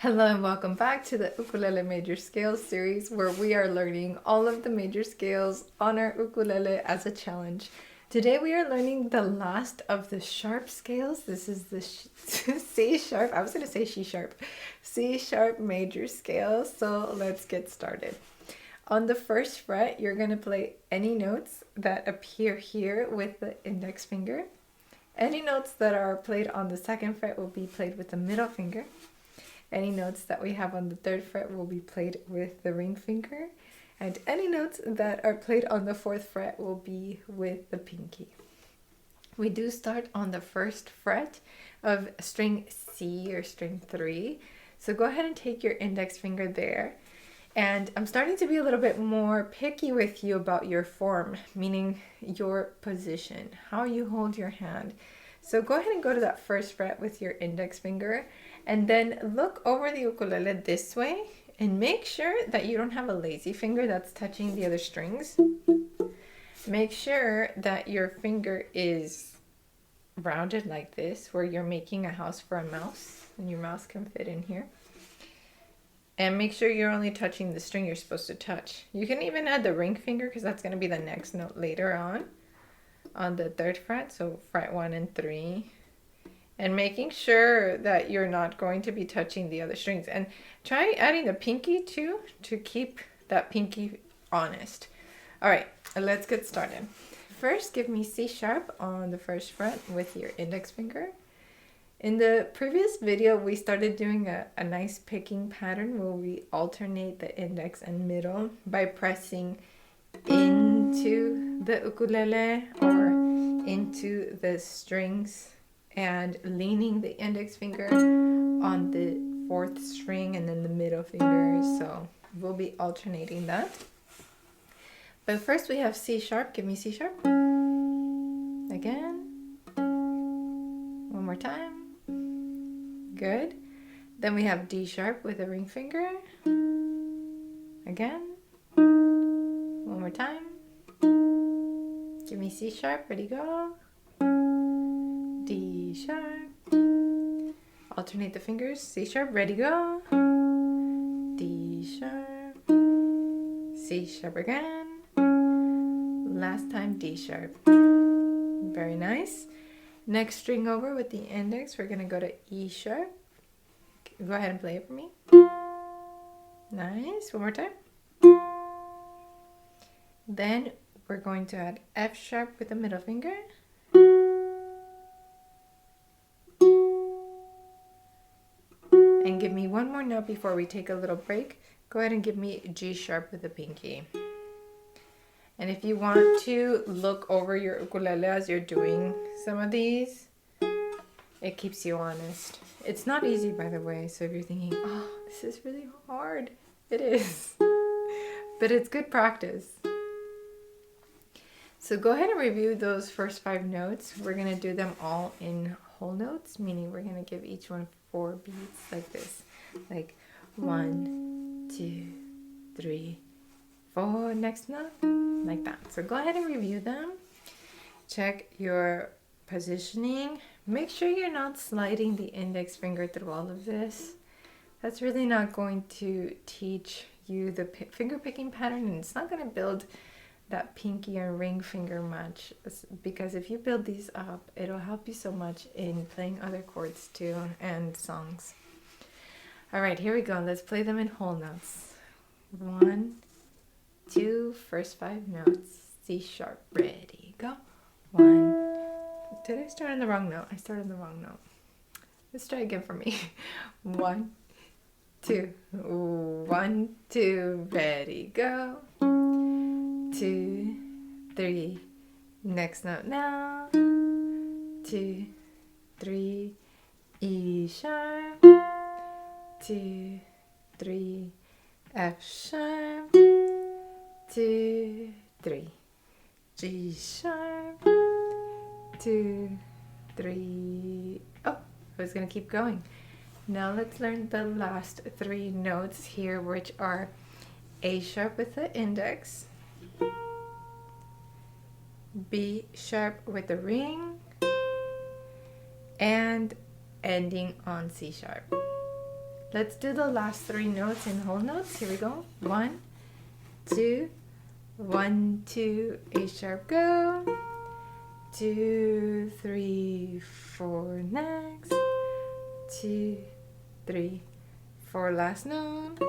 Hello and welcome back to the Ukulele Major Scales series where we are learning all of the major scales on our ukulele as a challenge. Today we are learning the last of the sharp scales. This is the C sharp, I was going to say C sharp, C sharp major scale. So let's get started. On the first fret, you're going to play any notes that appear here with the index finger. Any notes that are played on the second fret will be played with the middle finger. Any notes that we have on the third fret will be played with the ring finger, and any notes that are played on the fourth fret will be with the pinky. We do start on the first fret of string C or string 3, so go ahead and take your index finger there. And I'm starting to be a little bit more picky with you about your form, meaning your position, how you hold your hand. So go ahead and go to that first fret with your index finger and then look over the ukulele this way and make sure that you don't have a lazy finger that's touching the other strings. Make sure that your finger is rounded like this, where you're making a house for a mouse and your mouse can fit in here. And make sure you're only touching the string you're supposed to touch. You can even add the ring finger because that's going to be the next note later on the third fret, so fret 1 and 3. And making sure that you're not going to be touching the other strings. And try adding the pinky too to keep that pinky honest. All right, let's get started. First, give me C sharp on the first fret with your index finger. In the previous video, we started doing a nice picking pattern where we alternate the index and middle by pressing into the ukulele or into the strings and leaning the index finger on the fourth string and then the middle finger. So we'll be alternating that. But first we have C sharp. Give me C sharp. Again. One more time. Good. Then we have D sharp with a ring finger. Again. One more time. Give me C sharp. Ready, go. D sharp. Alternate the fingers. C sharp. Ready, go. D sharp. C sharp again. Last time D sharp. Very nice. Next string over with the index, we're going to go to E sharp. Go ahead and play it for me. Nice. One more time. Then we're going to add F sharp with the middle finger. And give me one more note before we take a little break. Go ahead and give me G sharp with the pinky. And if you want to look over your ukulele as you're doing some of these, it keeps you honest. It's not easy, by the way, so if you're thinking, oh, this is really hard, it is. But it's good practice. So go ahead and review those first 5 notes. We're going to do them all in whole notes, meaning we're going to give each one 4 beats like this. Like 1, 2, 3, 4, next note, like that. So go ahead and review them. Check your positioning. Make sure you're not sliding the index finger through all of this. That's really not going to teach you the finger picking pattern, and it's not going to build that pinky and ring finger much, because if you build these up, it'll help you so much in playing other chords too and songs. All right, here we go. Let's play them in whole notes. 1, 2, first 5 notes. C sharp. Ready, go. 1. Did I start on the wrong note? I started on the wrong note. Let's try again for me. 1, 2. 1, 2. Ready, go. 2, 3. Next note now. 2, 3. E sharp. 2, 3. F sharp. 2, 3. G sharp. 2, 3. Oh, I was going to keep going. Now let's learn the last 3 notes here, which are A sharp with the index, B sharp with the ring, and ending on C sharp. Let's do the last 3 notes in whole notes. Here we go. 1, 2, 1, 2, A sharp, go. 2, 3, 4, next. 2, 3, 4, last note.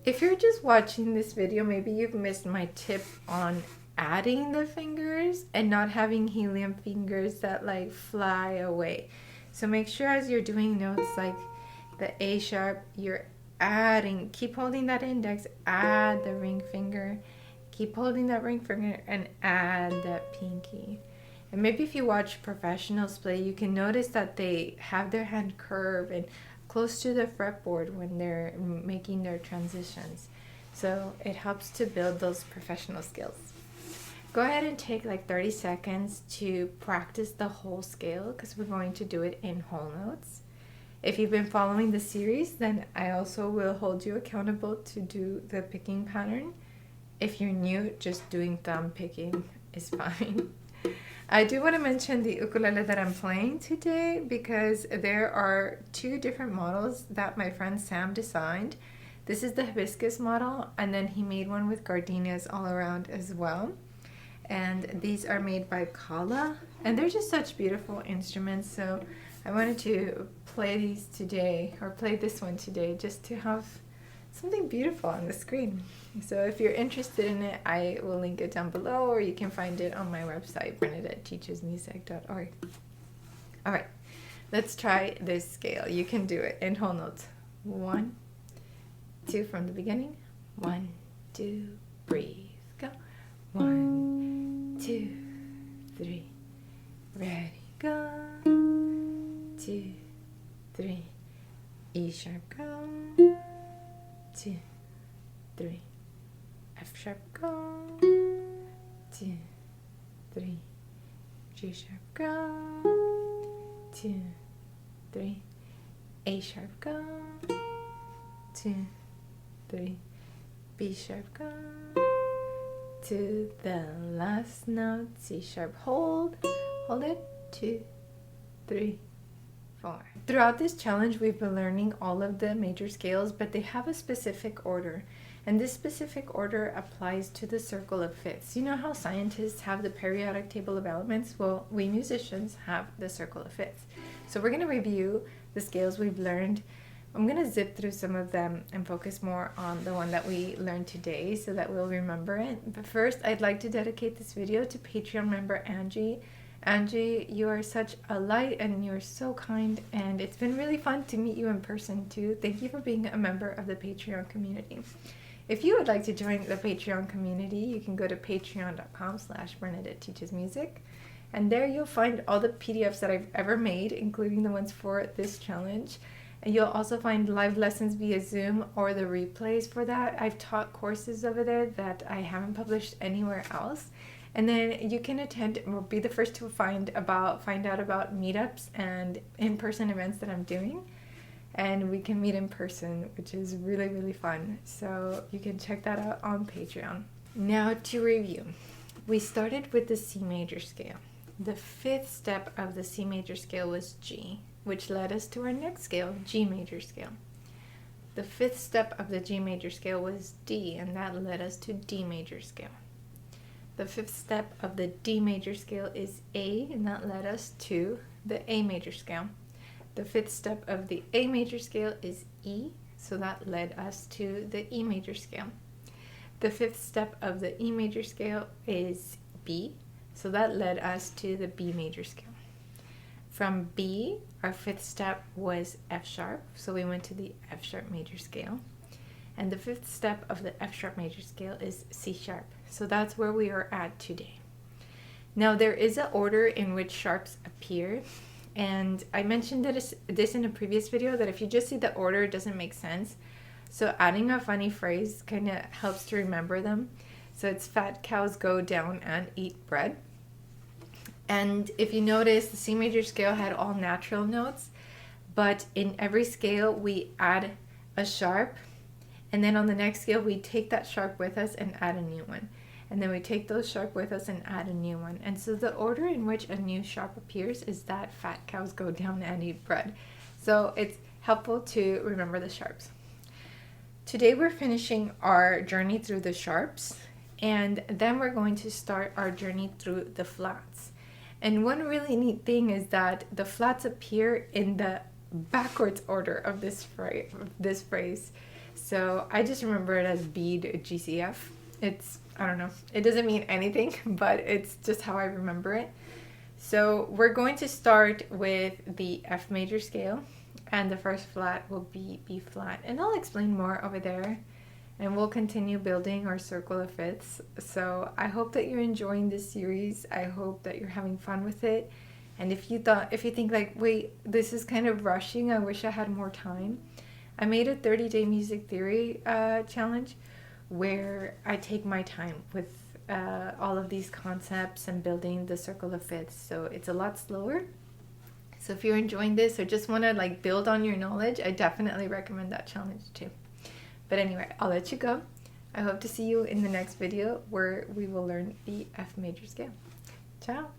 If you're just watching this video, maybe you've missed my tip on adding the fingers and not having helium fingers that like fly away. So make sure as you're doing notes like the A sharp, you're adding, keep holding that index, add the ring finger, keep holding that ring finger and add that pinky. And maybe if you watch professionals play, you can notice that they have their hand curved and close to the fretboard when they're making their transitions. So it helps to build those professional skills. Go ahead and take like 30 seconds to practice the whole scale because we're going to do it in whole notes. If you've been following the series, then I also will hold you accountable to do the picking pattern. If you're new, just doing thumb picking is fine. I do want to mention the ukulele that I'm playing today because there are 2 different models that my friend Sam designed. This is the hibiscus model, and then he made one with gardenias all around as well. And these are made by Kala, and they're just such beautiful instruments. So I wanted to play these today, or play this one today, just to have something beautiful on the screen. So if you're interested in it, I will link it down below, or you can find it on my website, BernadetteTeachesMusic.org. All right, let's try this scale. You can do it in whole notes. 1, 2 from the beginning. 1, 2, breathe, go. 1, 2, 3, ready, go. 2, 3, E sharp, go. 2, 3, F sharp, go. 2, 3, G sharp, go. 2, 3, A sharp, go. 2, 3, B sharp, go. To the last note, C sharp, hold it. 2, 3, 4. Throughout this challenge, we've been learning all of the major scales, but they have a specific order. And this specific order applies to the circle of fifths. You know how scientists have the periodic table of elements? Well, we musicians have the circle of fifths. So we're going to review the scales we've learned. I'm going to zip through some of them and focus more on the one that we learned today so that we'll remember it. But first, I'd like to dedicate this video to Patreon member Angie. Angie, you are such a light and you're so kind, and it's been really fun to meet you in person too. Thank you for being a member of the Patreon community. If you would like to join the Patreon community, you can go to patreon.com/BernadetteTeachesMusic, and there you'll find all the PDFs that I've ever made, including the ones for this challenge. And you'll also find live lessons via Zoom or the replays for that. I've taught courses over there that I haven't published anywhere else. And then you can attend or be the first to find out about meetups and in-person events that I'm doing. And we can meet in person, which is really, really fun. So you can check that out on Patreon. Now to review. We started with the C major scale. The 5th step of the C major scale was G, which led us to our next scale, G major scale. The 5th step of the G major scale was D, and that led us to D major scale. The 5th step of the D major scale is A, and that led us to the A major scale. The 5th step of the A major scale is E, so that led us to the E major scale. The 5th step of the E major scale is B, so that led us to the B major scale. From B, our 5th step was F sharp, so we went to the F sharp major scale. And the 5th step of the F sharp major scale is C sharp, so that's where we are at today. Now there is an order in which sharps appear, and I mentioned this in a previous video that if you just see the order, it doesn't make sense. So adding a funny phrase kind of helps to remember them. So it's fat cows go down and eat bread. And if you notice, the C major scale had all natural notes, but in every scale we add a sharp, and then on the next scale we take that sharp with us and add a new one. And then we take those sharp with us and add a new one. And so the order in which a new sharp appears is that fat cows go down and eat bread. So it's helpful to remember the sharps. Today we're finishing our journey through the sharps, and then we're going to start our journey through the flats. And one really neat thing is that the flats appear in the backwards order of this phrase. So I just remember it as bead GCF. I don't know, it doesn't mean anything, but it's just how I remember it. So we're going to start with the F major scale, and the first flat will be B flat, and I'll explain more over there, and we'll continue building our circle of fifths. So I hope that you're enjoying this series. I hope that you're having fun with it. And if you think like, wait, this is kind of rushing, I wish I had more time, I made a 30-day music theory challenge where I take my time with all of these concepts and building the circle of fifths. So it's a lot slower. So if you're enjoying this or just want to like build on your knowledge, I definitely recommend that challenge too. But anyway, I'll let you go. I hope to see you in the next video where we will learn the F major scale. Ciao.